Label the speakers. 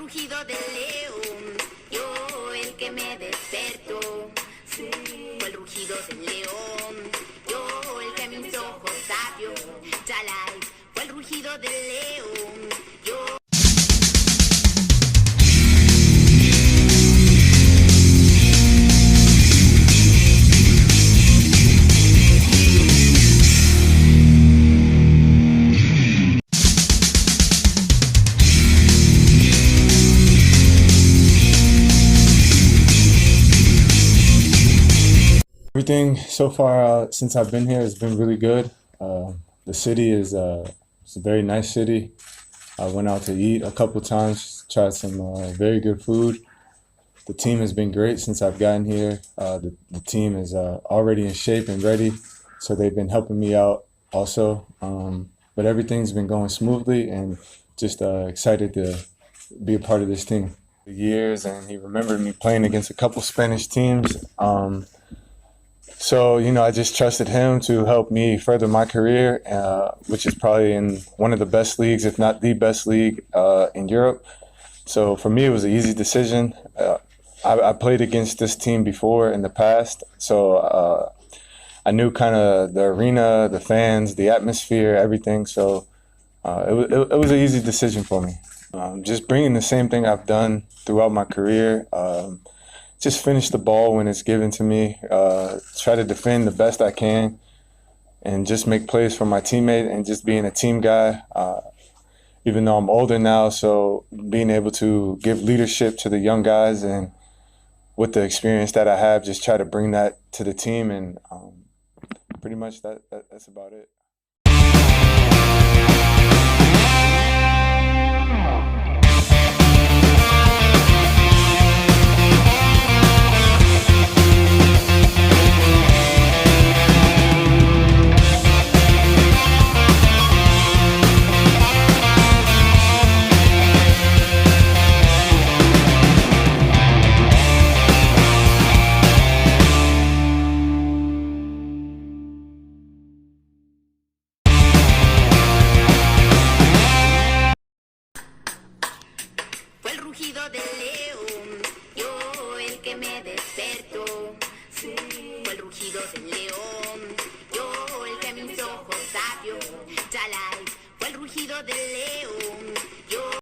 Speaker 1: rugido del león, yo el que me despertó. Sí. Fue el rugido del león, yo el que mis ojos abrió. Chalai, fue el rugido del león, yo.
Speaker 2: Everything so far since I've been here has been really good. The city is it's a very nice city. I went out to eat a couple times, tried some very good food. The team has been great since I've gotten here. The team is already in shape and ready, so they've been helping me out also. But everything's been going smoothly, and just excited to be a part of this team. For years, and he remembered me playing against a couple Spanish teams. So, I just trusted him to help me further my career, which is probably in one of the best leagues, if not the best league in Europe. So for me, it was an easy decision. I played against this team before in the past, so I knew kind of the arena, the fans, the atmosphere, everything. So it was an easy decision for me. Just bringing the same thing I've done throughout my career. Just finish the ball when it's given to me, try to defend the best I can, and just make plays for my teammate, and just being a team guy, even though I'm older now, so being able to give leadership to the young guys, and with the experience that I have, just try to bring that to the team, and pretty much that's about it.
Speaker 1: Rugido del león, yo el que me despertó. Sí. Fue el rugido del león, yo el que mis ojos abrió. Chalai, fue el rugido del león.